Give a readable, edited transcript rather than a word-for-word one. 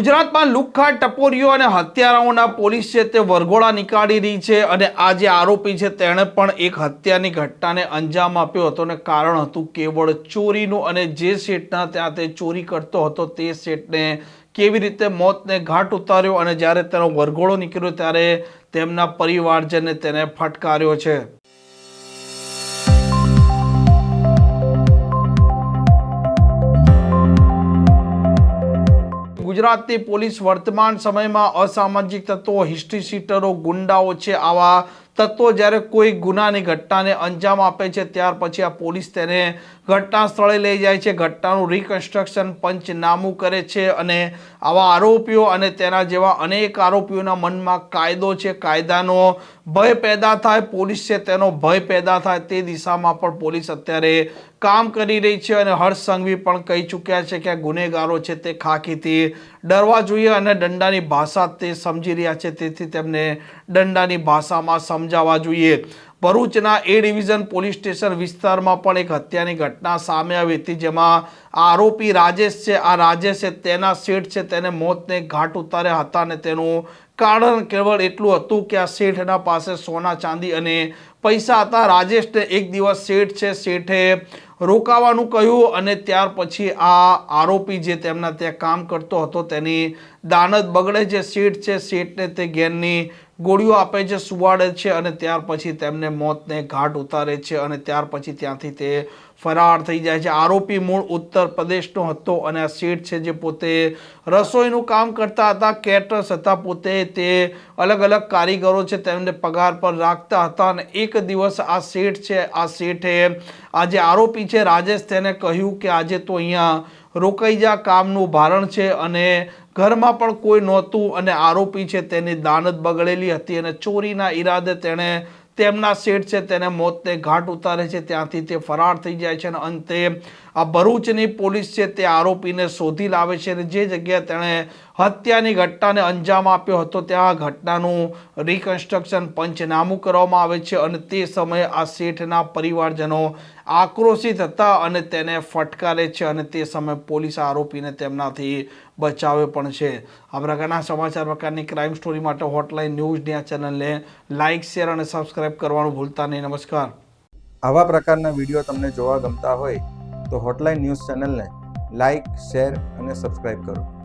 ગુજરાતમાં લુખ્ખા ટપોરીઓ અને હત્યારાઓના પોલીસ છે તે વરઘોડા નીકાળી રહી છે અને આ જે આરોપી છે તેણે પણ એક હત્યાની ઘટનાને અંજામ આપ્યો હતો અને કારણ હતું કેવળ ચોરીનું અને જે શેઠના ત્યાં તે ચોરી કરતો હતો તે શેઠને કેવી રીતે મોતને ઘાટ ઉતાર્યો અને જ્યારે તેનો વરઘોડો નીકળ્યો ત્યારે તેમના પરિવારજને તેને ફટકાર્યો છે। ગુજરાતની પોલીસ વર્તમાન સમયમાં અસામાજિક તત્વો, હિસ્ટ્રી સીટરો, ગુંડાઓ છે, આવા તત્વો જ્યારે કોઈ ગુનાની ઘટનાને અંજામ આપે છે ત્યાર પછી આ પોલીસ તેને ઘટના સ્થળે લઈ જાય છે, ઘટનાનું રિકન્સ્ટ્રક્શન પંચનામું કરે છે અને આવા આરોપીઓ અને તેના જેવા અનેક આરોપીઓના મનમાં કાયદો છે, કાયદાનો ભય પેદા થાય, પોલીસ છે તેનો ભય પેદા થાય તે દિશામાં પણ પોલીસ અત્યારે કામ કરી રહી છે અને હર્ષ સંઘવી પણ કહી ચૂક્યા છે કે ગુનેગારો છે તે ખાખીથી ડરવા જોઈએ અને દંડાની ભાષા તે સમજી રહ્યા છે તેથી તેમને દંડાની ભાષામાં સમજાવવા જોઈએ। ભરૂચના એ ડિવિઝન પોલીસ સ્ટેશન વિસ્તારમાં પણ એક હત્યાની ઘટના સામે આવી હતી જેમાં આરોપી રાજેશ છે, આ રાજેશે તેના શેઠ છે તેને મોતને ઘાટ ઉતાર્યા હતા અને તેનું કારણ કેવળ એટલું હતું કે આ શેઠના પાસે સોના ચાંદી અને પૈસા હતા। રાજેશને એક દિવસ શેઠે રોકાવાનું કહ્યું અને ત્યાર પછી આ આરોપી જે તેમના ત્યાં કામ કરતો હતો તેની દાનત બગડે છે, શેઠ છે શેઠને તે ઘેરની ગોળીઓ આપે છે, સુવાડે છે અને ત્યાર પછી તેમને મોતને ઘાટ ઉતારે છે અને ત્યાર પછી ત્યાંથી તે ફરાર થઈ જાય છે। આરોપી મૂળ ઉત્તર પ્રદેશનો હતો અને આ શેઠ છે જે પોતે રસોઈનું કામ કરતા હતા, કેટરર્સ હતા, પોતે તે અલગ અલગ કારીગરો છે તેમને પગાર પર રાખતા હતા અને એક દિવસ આ શેઠ છે આ શેઠે આ જે આરોપી છે રાજેશ તેને કહ્યું કે આજે તો અહીંયા રોકાઈ જા, કામનું ભારણ છે અને ઘરમાં પણ કોઈ નહોતું અને આરોપી છે તેની દાનત બગડેલી હતી અને ચોરીના ઈરાદે તેણે તેમના શેઠ છે તેને મોતને ઘાટ ઉતારે છે, ત્યાંથી તે ફરાર થઈ જાય છે અને અંતે આ ભરૂચની પોલીસ છે તે આરોપીને શોધી લાવે છે અને જે જગ્યાએ તેણે હત્યાની ઘટનાને અંજામ આપ્યો હતો ત્યાં ઘટનાનું રિકન્સ્ટ્રક્શન પંચનામું કરવામાં આવે છે અને તે સમયે આ શેઠના પરિવારજનો આક્રોશિત હતા અને તેને ફટકારે છે અને તે સમયે પોલીસ આરોપીને તેમનાથી બચાવે પણ છે। આ પ્રકારના સમાચાર પ્રકારની ક્રાઇમ સ્ટોરી માટે હોટલાઇન ન્યૂઝની આ ચેનલને લાઇક, શેર અને સબસ્ક્રાઇબ કરવાનું ભૂલતા નહીં। નમસ્કાર। આવા પ્રકારના વિડીયો તમને જોવા ગમતા હોય તો હોટલાઇન ન્યૂઝ ચેનલને લાઇક, શેર અને સબસ્ક્રાઇબ કરો।